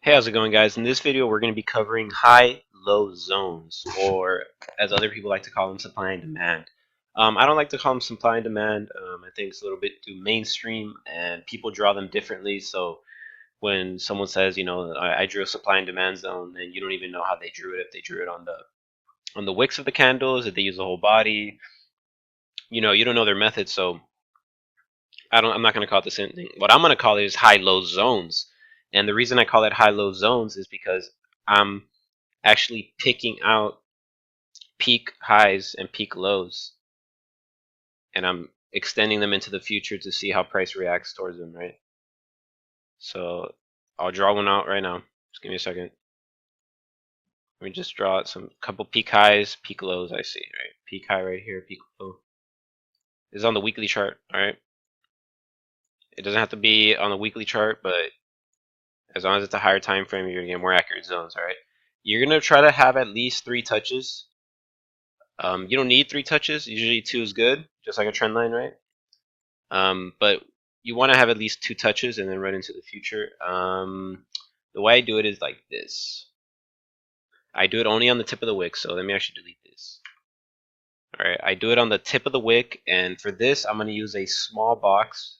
Hey, how's it going, guys? In this video, we're going to be covering high-low zones, or as other people like to call them, supply and demand. I don't like to call them supply and demand. I think it's a little bit too mainstream, and people draw them differently. So when someone says, I drew a supply and demand zone, then you don't even know how they drew it. If they drew it on the wicks of the candles, if they use the whole body, you don't know their method. So I'm not going to call it the same thing. What I'm going to call it is high-low zones. And the reason I call it high-low zones is because I'm actually picking out peak highs and peak lows, and I'm extending them into the future to see how price reacts towards them, right? So I'll draw one out right now. Just give me a second. Let me just draw out some couple peak highs, peak lows. I see, right? Peak high right here, peak low. This is on the weekly chart, all right? It doesn't have to be on the weekly chart, but as long as it's a higher time frame, you're gonna get more accurate zones, all right? You're gonna try to have at least 3 touches. You don't need 3 touches. Usually 2 is good, just like a trend line, right? But you want to have at least 2 touches and then run into the future. The way I do it is like this. I do it only on the tip of the wick, so let me actually delete this. Alright, I do it on the tip of the wick, and for this I'm going to use a small box,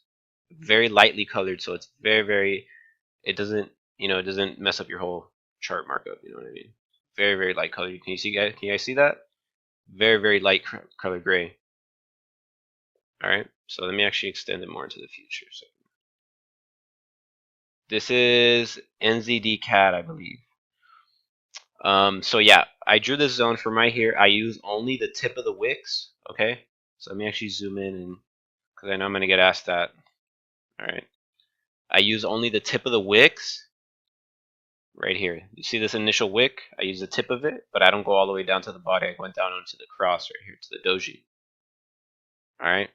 very lightly colored, so it's very, it doesn't mess up your whole chart markup, you know what I mean? Very light color. Can you guys see that? Very light color gray. Alright, so let me actually extend it more into the future. So this is NZD CAD, I believe. So yeah, I drew this zone from right here. I use only the tip of the wicks. Okay, so let me actually zoom in, and because I know I'm gonna get asked that. All right, I use only the tip of the wicks right here. You see this initial wick? I use the tip of it, but I don't go all the way down to the body. I went down onto the cross right here to the doji. All right,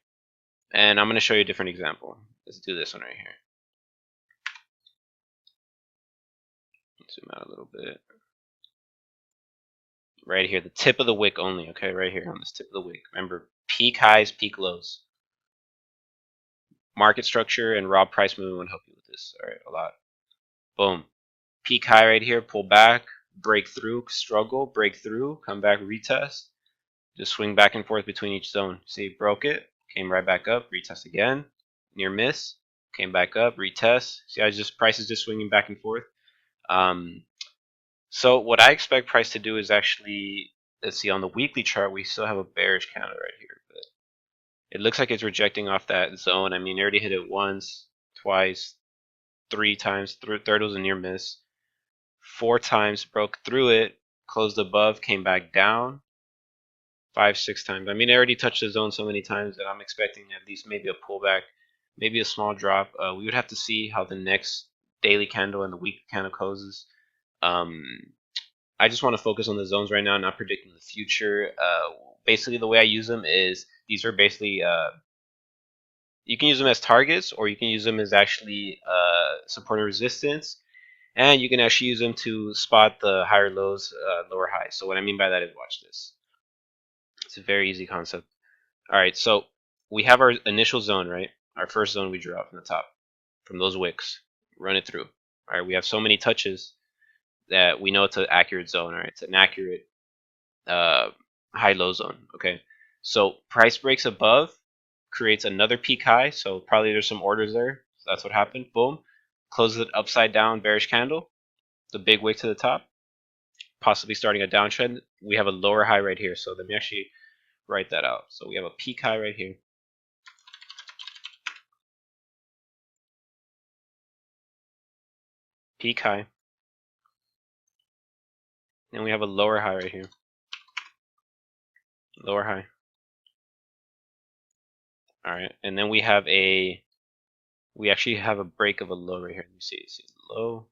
and I'm gonna show you a different example. Let's do this one right here. Zoom out a little bit. Right here, the tip of the wick only, okay? Right here on this tip of the wick. Remember, peak highs, peak lows. Market structure and raw price movement would help you with this, all right, a lot. Boom. Peak high right here, pull back, break through, struggle, break through, come back, retest. Just swing back and forth between each zone. See, broke it, came right back up, retest again. Near miss, came back up, retest. See, price is just swinging back and forth. So what I expect price to do is actually, let's see, on the weekly chart, we still have a bearish candle right here, but it looks like it's rejecting off that zone. I mean, it already hit it once, twice, 3 times. Third was a near miss. 4 times, broke through it, closed above, came back down. 5, 6 times. I mean, it already touched the zone so many times that I'm expecting at least maybe a pullback, maybe a small drop. We would have to see how the next daily candle and the weekly candle closes. I just want to focus on the zones right now, not predicting the future. Basically, the way I use them is these are basically you can use them as targets, or you can use them as actually support and resistance, and you can actually use them to spot the higher lows, lower highs. So what I mean by that is, watch this. It's a very easy concept. All right, so we have our initial zone, right? Our first zone we drew out from the top, from those wicks. Run it through. All right, we have so many touches that we know it's an accurate zone. All right, it's an accurate high-low zone. Okay, so price breaks above, creates another peak high. So probably there's some orders there. So that's what happened. Boom, closes it upside down, bearish candle. The big wick to the top, possibly starting a downtrend. We have a lower high right here. So let me actually write that out. So we have a peak high right here. Peak high. And we have a lower high right here. Lower high. All right, and then we actually have a break of a low right here. You see low,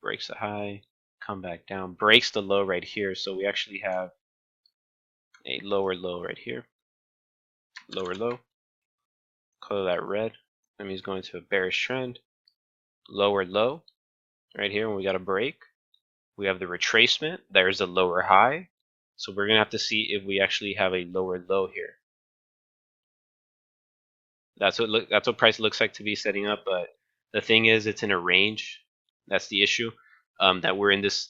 breaks the high, come back down, breaks the low right here. So we actually have a lower low right here. Lower low. Color that red. That means going to a bearish trend. Lower low right here when we got a break. We have the retracement. There's the lower high. So we're gonna have to see if we actually have a lower low here. That's what price looks like to be setting up, but the thing is, it's in a range. That's the issue. that we're in this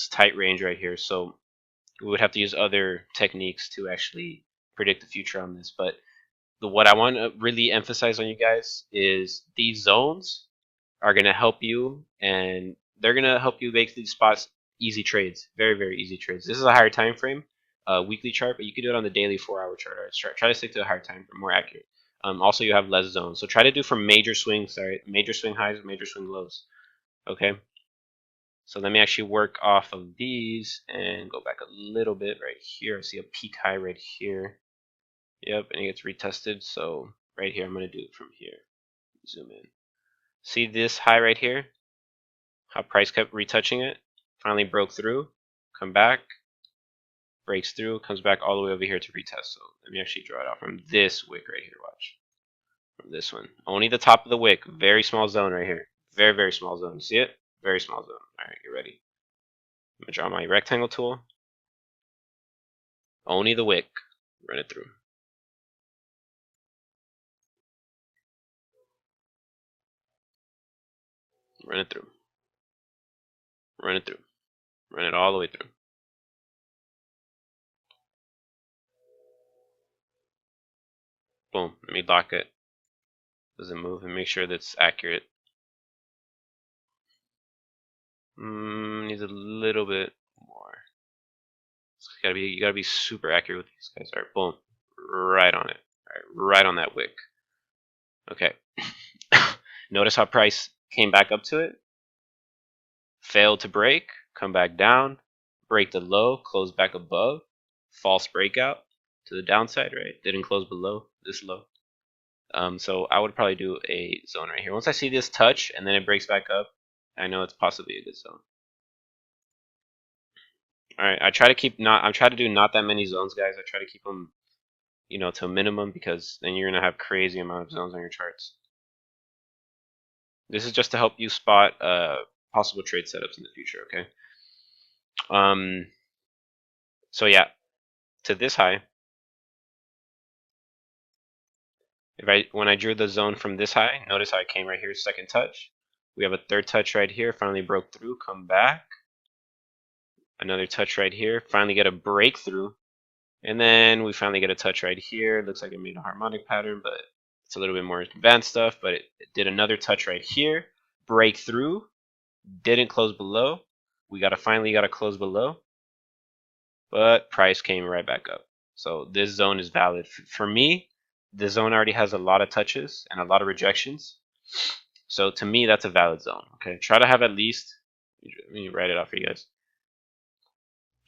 tight range right here. So we would have to use other techniques to actually predict the future on this. But what I want to really emphasize on you guys is these zones are going to help you, and they're going to help you make these spots easy trades, very, very easy trades. This is a higher time frame, weekly chart, but you can do it on the daily 4-hour chart. Right? Try to stick to a higher time frame, more accurate. Also, you have less zones, so try to do from major swings, sorry, major swing highs, major swing lows. Okay. So let me actually work off of these and go back a little bit right here. I see a peak high right here. Yep, and it gets retested. So right here, I'm going to do it from here. Zoom in. See this high right here? How price kept retouching it? Finally broke through. Come back. Breaks through. Comes back all the way over here to retest. So let me actually draw it out from this wick right here. Watch. From this one. Only the top of the wick. Very small zone right here. Very, very small zone. See it? Very small zone. Alright, get ready. I'm going to draw my rectangle tool. Only the wick. Run it through. Run it through. Run it through. Run it all the way through. Boom. Let me lock it. Doesn't move and make sure that's accurate. Needs a little bit more. You gotta be super accurate with these guys. Alright, boom. Right on it. Alright, right on that wick. Okay. Notice how price came back up to it. Failed to break. Come back down. Break the low. Close back above. False breakout to the downside, right? Didn't close below this low. So I would probably do a zone right here. Once I see this touch and then it breaks back up, I know it's possibly a good zone. All right, I try to keep not. I'm trying to do not that many zones, guys. I try to keep them, to a minimum, because then you're gonna have crazy amount of zones on your charts. This is just to help you spot possible trade setups in the future. Okay. So yeah, to this high. When I drew the zone from this high, notice how I came right here, second touch. We have a third touch right here, finally broke through, come back. Another touch right here, finally get a breakthrough. And then we finally get a touch right here. It looks like it made a harmonic pattern, but it's a little bit more advanced stuff. But it did another touch right here, breakthrough, didn't close below. We finally got to close below, but price came right back up. So this zone is valid. For me, the zone already has a lot of touches and a lot of rejections. So to me, that's a valid zone. Okay, try to have at least, let me write it out for you guys.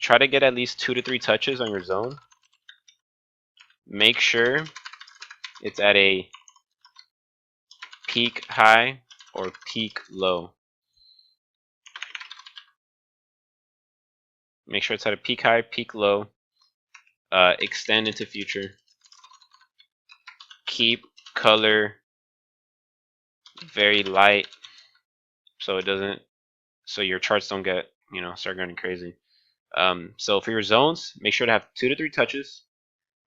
Try to get at least 2 to 3 touches on your zone. Make sure it's at a peak high or peak low. Make sure it's at a peak high, peak low. Extend into future. Keep color very light so your charts don't get, start going crazy. So for your zones, make sure to have 2 to 3 touches.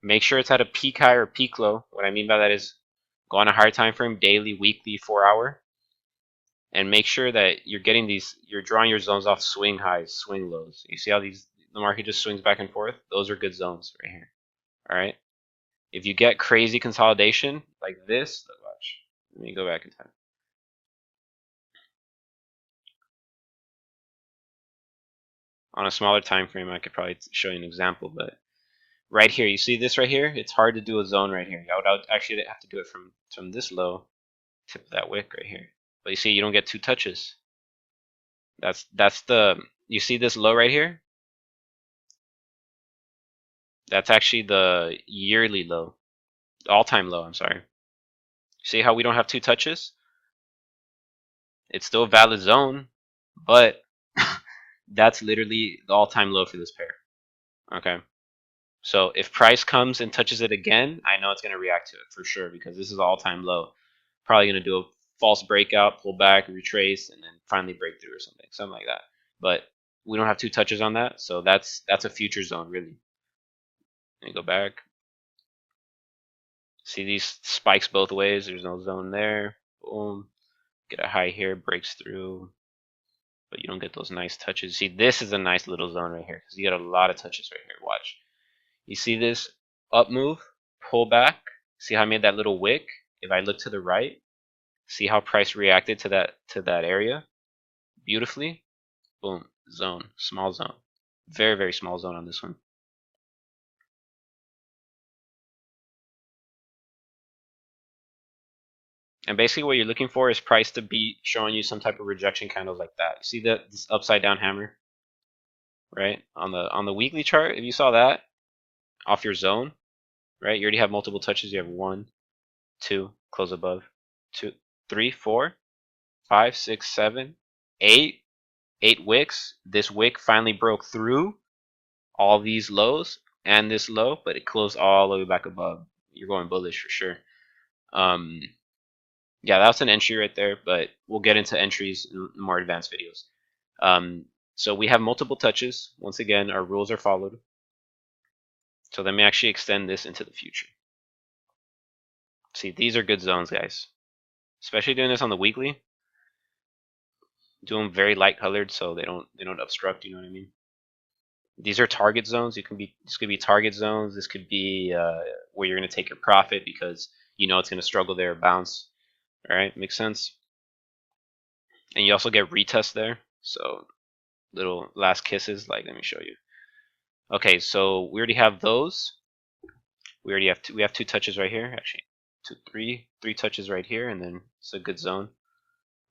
Make sure it's at a peak high or peak low. What I mean by that is go on a higher time frame, daily, weekly, 4-hour, and make sure that you're drawing your zones off swing highs, swing lows. You see how the market just swings back and forth? Those are good zones right here. All right. If you get crazy consolidation like this, watch. Let me go back in time. On a smaller time frame, I could probably show you an example, but right here, you see this right here? It's hard to do a zone right here. I would actually have to do it from this low, tip of that wick right here. But you see, you don't get 2 touches. You see this low right here? That's actually the yearly low, all-time low, I'm sorry. See how we don't have 2 touches? It's still a valid zone, but that's literally the all-time low for this pair. Okay. So if price comes and touches it again, I know it's going to react to it for sure, because this is all-time low. Probably going to do a false breakout, pull back, retrace, and then finally break through or something like that. But we don't have 2 touches on that, so that's a future zone really. Let me go back. See these spikes both ways. There's no zone there. Boom. Get a high here, breaks through. but you don't get those nice touches. See, this is a nice little zone right here because you get a lot of touches right here. Watch. You see this up move, pull back. See how I made that little wick? If I look to the right, see how price reacted to that area beautifully. Boom, zone, small zone, very very small zone on this one. And basically what you're looking for is price to be showing you some type of rejection candles like that. You see this upside down hammer, right? On the weekly chart, if you saw that off your zone, right? You already have multiple touches. You have 1, 2, close above, 2, 3, 4, 5, 6, 7, 8, 8 wicks. This wick finally broke through all these lows and this low, but it closed all the way back above. You're going bullish for sure. Yeah, that's an entry right there, but we'll get into entries in more advanced videos. So we have multiple touches. Once again, our rules are followed. So let me actually extend this into the future. See, these are good zones, guys. Especially doing this on the weekly. Do them very light colored so they don't obstruct. You know what I mean? These are target zones. This could be target zones. This could be where you're going to take your profit because you know it's going to struggle there or bounce. All right, makes sense. And you also get retest there. So little last kisses. Like, let me show you. Okay, so we already have those. We have two touches right here. Actually, three touches right here, and then it's a good zone.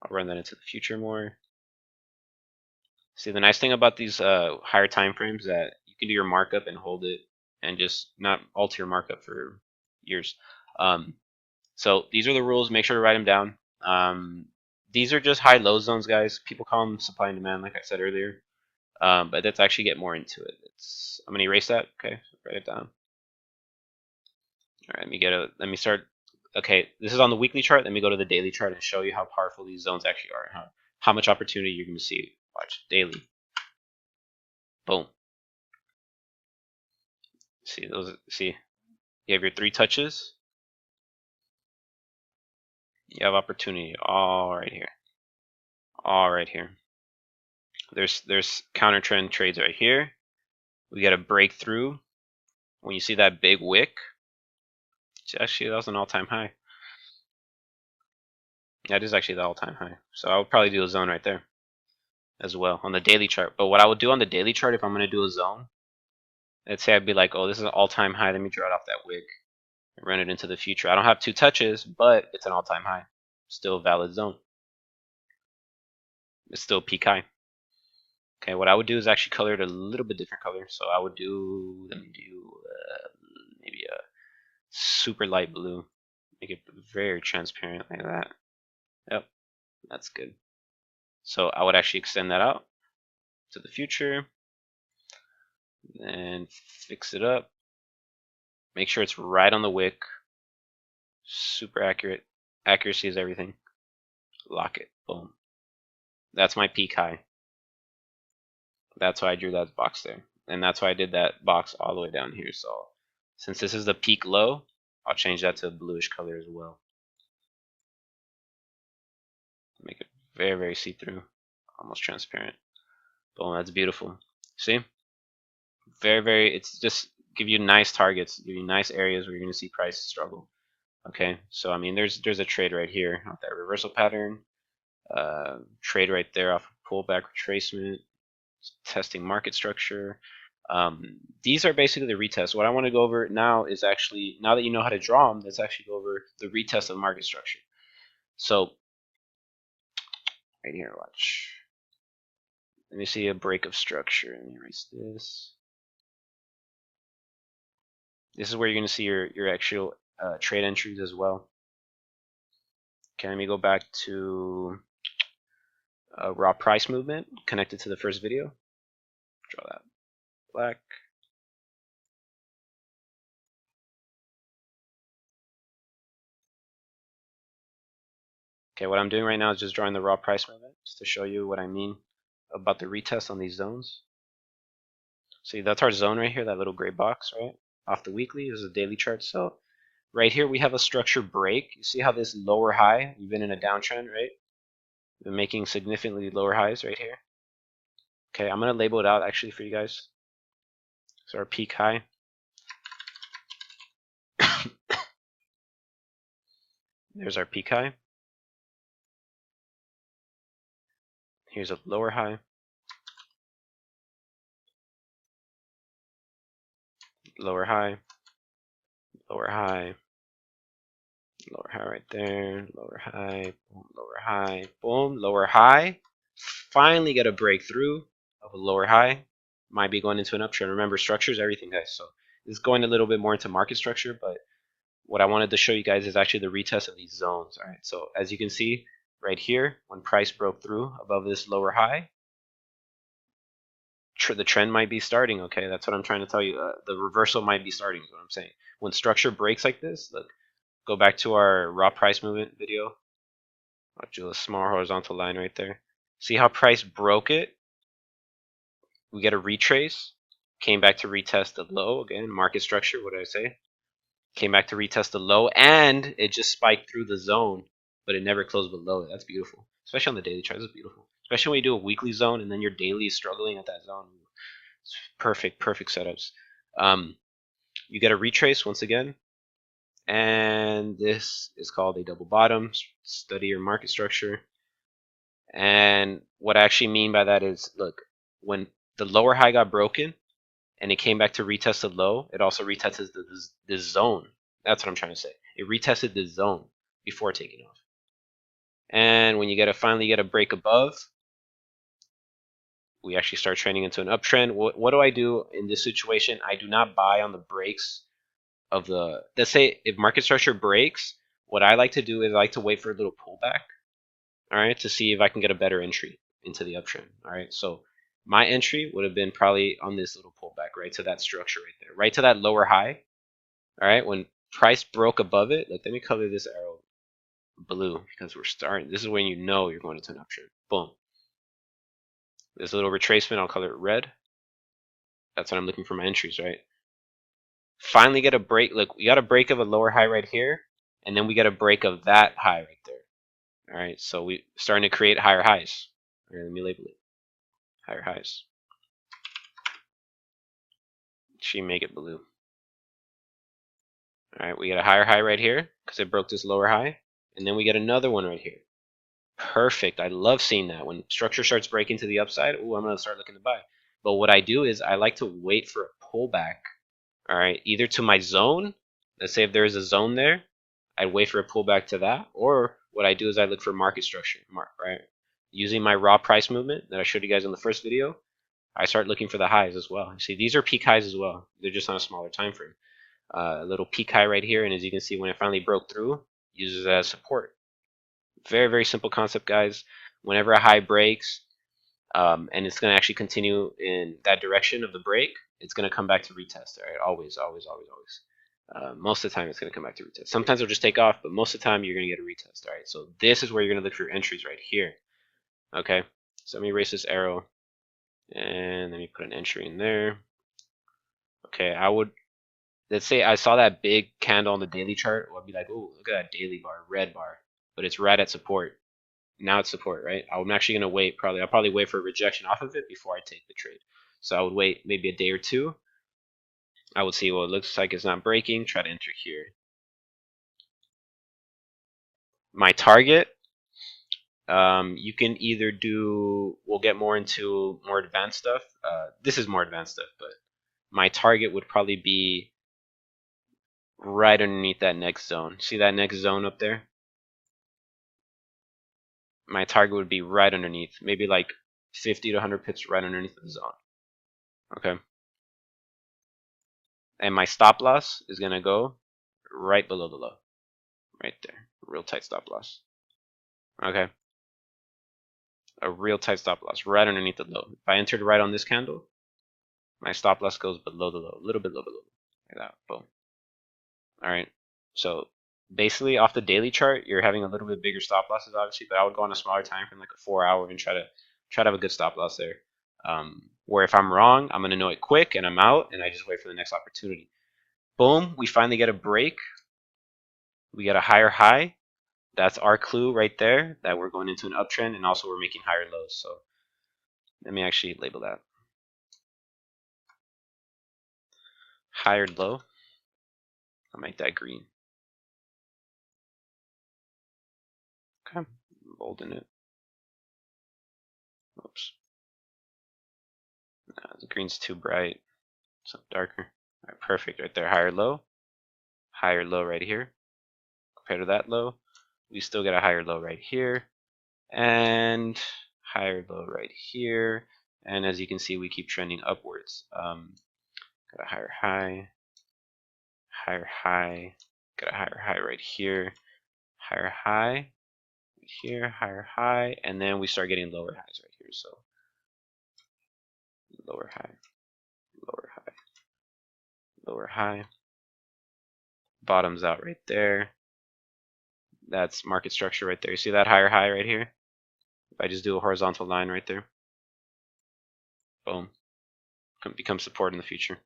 I'll run that into the future more. See, the nice thing about these higher time frames that you can do your markup and hold it, and just not alter your markup for years. So these are the rules. Make sure to write them down. These are just high-low zones, guys. People call them supply and demand, like I said earlier. But let's actually get more into it. I'm gonna erase that. Okay, write it down. All right, let me start. Okay, this is on the weekly chart. Let me go to the daily chart and show you how powerful these zones actually are. How much opportunity you're gonna see. Watch daily. Boom. See those? See, you have your 3 touches. You have opportunity all right here. All right here. There's counter trend trades right here. We got a breakthrough. When you see that big wick, actually that was an all-time high. That is actually the all-time high. So I would probably do a zone right there as well on the daily chart. But what I would do on the daily chart if I'm going to do a zone, let's say I'd be like, oh, this is an all-time high. Let me draw it off that wick and run it into the future. I don't have 2 touches, but it's an all-time high. Still a valid zone. It's still peak high. Okay, what I would do is actually color it a little bit different color. So I would do, let me do maybe a super light blue. Make it very transparent like that. Yep, that's good. So I would actually extend that out to the future and fix it up. Make sure it's right on the wick. Super accurate. Accuracy is everything. Lock it. Boom. That's my peak high. That's why I drew that box there. And that's why I did that box all the way down here. So since this is the peak low, I'll change that to a bluish color as well. Make it very, very see-through. Almost transparent. Boom, that's beautiful. See? Very, very, it's just give you nice targets, give you nice areas where you're going to see price struggle. Okay, so I mean, there's a trade right here off that reversal pattern. Trade right there off of pullback retracement. Testing market structure. These are basically the retests. What I want to go over now is actually, now that you know how to draw them, let's actually go over the retest of market structure. So right here, watch. Let me see a break of structure. Let me erase this. This is where you're going to see your actual trade entries as well. Okay, let me go back to raw price movement connected to the first video. Draw that black. Okay, what I'm doing right now is just drawing the raw price movement just to show you what I mean about the retest on these zones. See, that's our zone right here, that little gray box, right? Off the weekly is a daily chart. So right here we have a structure break. You see how this lower high, we've been in a downtrend, right? We've been making significantly lower highs right here. Okay, I'm gonna label it out actually for you guys. So our peak high. There's our peak high. Here's a lower high. Lower high. Lower high. Lower high right there. Lower high. Boom, lower high. Boom. Lower high. Finally get a breakthrough of a lower high. Might be going into an uptrend. Remember, structure is everything, guys. So this is going a little bit more into market structure, but what I wanted to show you guys is actually the retest of these zones. All right. So as you can see right here, when price broke through above this lower high, the trend might be starting. Okay, that's what I'm trying to tell you. The reversal might be starting. Is what I'm saying. When structure breaks like this, look, go back to our raw price movement video. I'll do a small horizontal line right there. See how price broke it? We get a retrace. Came back to retest the low again. Market structure. What did I say? Came back to retest the low, and it just spiked through the zone, but it never closed below it. That's beautiful, especially on the daily chart. That's beautiful, especially when you do a weekly zone and then your daily is struggling at that zone. It's perfect setups. You get a retrace once again, and this is called a double bottom. Study your market structure. And what I actually mean by that is, look, when the lower high got broken and it came back to retest the low, it also retested this zone. That's what I'm trying to say. It retested this zone before taking off. And when you finally get a break above, we actually start trending into an uptrend. What do I do in this situation? I do not buy on the breaks of the, let's say if market structure breaks, what I like to do is I like to wait for a little pullback, all right, to see if I can get a better entry into the uptrend. All right, so my entry would have been probably on this little pullback, right to that structure right there, right to that lower high. All right, when price broke above it, let me color this arrow blue because we're starting. This is when you know you're going into an uptrend. Boom. This little retracement, I'll color it red. That's what I'm looking for my entries, right? Finally get a break. Look, we got a break of a lower high right here, and then we get a break of that high right there. All right, so we starting to create higher highs. All right, let me label it. Higher highs. She make it blue. All right, we get a higher high right here because it broke this lower high, and then we get another one right here. Perfect. I love seeing that. When structure starts breaking to the upside, oh, I'm going to start looking to buy. But what I do is I like to wait for a pullback, all right, either to my zone. Let's say if there is a zone there, I'd wait for a pullback to that. Or what I do is I look for market structure, right? Using my raw price movement that I showed you guys in the first video, I start looking for the highs as well. You see, these are peak highs as well. They're just on a smaller time frame. A little peak high right here, and as you can see, when it finally broke through, uses it as support. Very simple concept, guys. Whenever a high breaks, and it's going to actually continue in that direction of the break, it's going to come back to retest. All right, always. Most of the time, it's going to come back to retest. Sometimes it'll just take off, but most of the time, you're going to get a retest. All right, so this is where you're going to look for your entries right here. Okay, so let me erase this arrow, and let me put an entry in there. Okay, let's say I saw that big candle on the daily chart. I'd be like, oh, look at that daily bar, red bar, but it's right at support. Now it's support, right? I'm actually going to wait I'll probably wait for a rejection off of it before I take the trade. So I would wait maybe a day or two. I would see, well, it looks like it's not breaking, try to enter here. My target, you can either we'll get more into more advanced stuff. This is more advanced stuff, but my target would probably be right underneath that next zone. See that next zone up there? My target would be right underneath, maybe like 50 to 100 pips right underneath the zone. Okay. And my stop loss is going to go right below the low. Right there. Real tight stop loss. Okay. A real tight stop loss right underneath the low. If I entered right on this candle, my stop loss goes below the low. A little bit below. Like that. Boom. Alright. So basically off the daily chart, you're having a little bit bigger stop losses obviously, but I would go on a smaller time frame, like a 4 hour, and try to have a good stop loss there. Where if I'm wrong, I'm going to know it quick and I'm out and I just wait for the next opportunity. Boom, we finally get a break. We get a higher high. That's our clue right there that we're going into an uptrend, and also we're making higher lows. So Let me actually label that. Higher low. I'll make that green. Okay, bolden it. Oops. The green's too bright. Something darker. All right, perfect right there. Higher low right here. Compared to that low, we still get a higher low right here, and higher low right here. And as you can see, we keep trending upwards. Got a higher high, got a higher high right here, higher high right here, higher high, and then we start getting lower highs right here. So lower high, lower high, lower high, bottoms out right there. That's market structure right there. You see that higher high right here? If I just do a horizontal line right there, boom, become support in the future.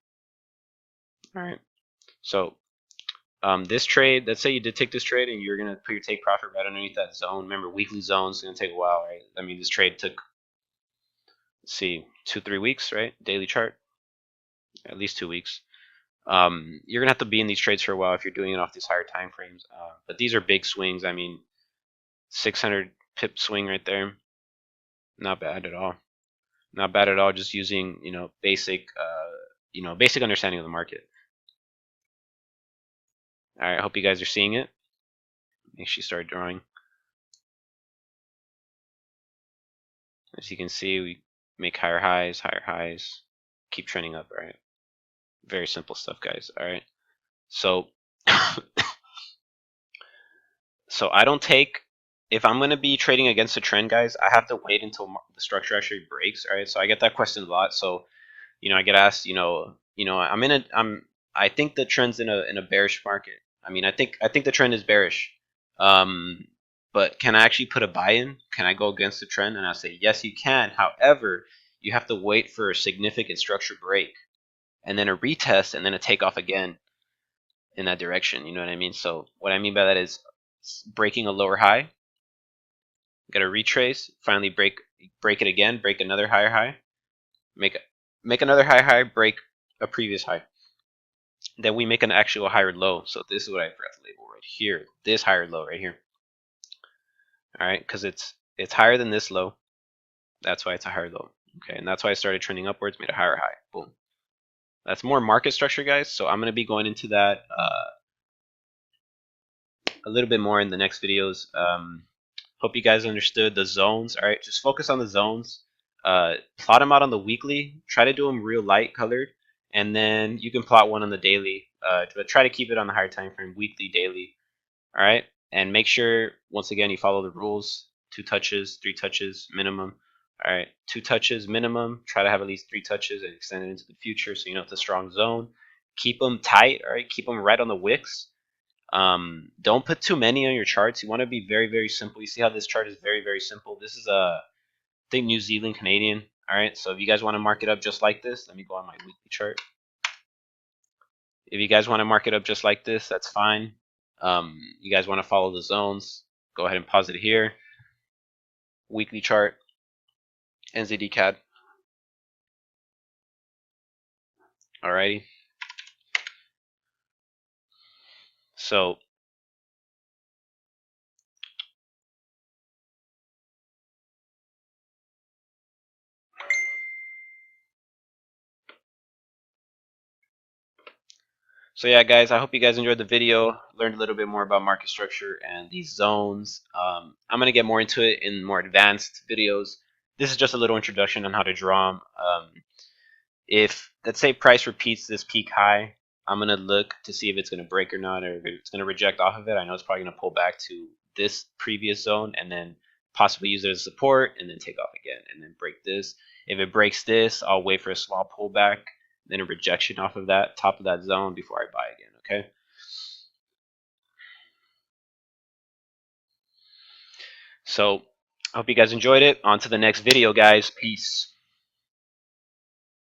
All right. So this trade, let's say you did take this trade and you're gonna put your take profit right underneath that zone. Remember, weekly zones gonna take a while, right? I mean, this trade took, let's see, 2-3 weeks, right? Daily chart, at least 2 weeks. You're gonna have to be in these trades for a while if you're doing it off these higher time frames. But these are big swings. I mean, 600 pip swing right there, not bad at all. Not bad at all. Just using basic basic understanding of the market. All right, I hope you guys are seeing it. Make sure you start drawing. As you can see, we make higher highs, keep trending up. All right, very simple stuff, guys. All right, so so I don't take, if I'm going to be trading against a trend, guys, I have to wait until the structure actually breaks. All right, so I get that question a lot. So I get asked, I think the trend's in a bearish market. I mean, I think the trend is bearish. But can I actually put a buy in? Can I go against the trend? And I say, yes, you can. However, you have to wait for a significant structure break and then a retest and then a takeoff again in that direction. You know what I mean? So what I mean by that is breaking a lower high, get a retrace, finally break it again, break another higher high, make another high, break a previous high. Then we make an actual higher low. So this is what I forgot to label right here. This higher low right here. All right, because it's higher than this low. That's why it's a higher low. Okay, and that's why I started trending upwards, made a higher high. Boom. That's more market structure, guys. So I'm going to be going into that a little bit more in the next videos. Hope you guys understood the zones. All right, just focus on the zones. Plot them out on the weekly. Try to do them real light colored, and then you can plot one on the daily. But try to keep it on the higher time frame, weekly, daily. All right, and make sure once again you follow the rules: 2 touches, 3 touches minimum. All right, 2 touches minimum. Try to have at least 3 touches and extend it into the future, so you know it's a strong zone. Keep them tight. All right, keep them right on the wicks. Don't put too many on your charts. You want to be very, very simple. You see how this chart is very, very simple. This is I think New Zealand Canadian. All right, so if you guys want to mark it up just like this, let me go on my weekly chart. If you guys want to mark it up just like this, that's fine. You guys want to follow the zones, go ahead and pause it here. Weekly chart, NZD CAD. Alrighty. So yeah, guys, I hope you guys enjoyed the video, learned a little bit more about market structure and these zones. I'm going to get more into it in more advanced videos. This is just a little introduction on how to draw them. If, let's say, price repeats this peak high, I'm going to look to see if it's going to break or not, or if it's going to reject off of it. I know it's probably going to pull back to this previous zone and then possibly use it as support and then take off again and then break this. If it breaks this, I'll wait for a small pullback, then a rejection off of that top of that zone before I buy again. Okay. So I hope you guys enjoyed it. On to the next video, guys. Peace.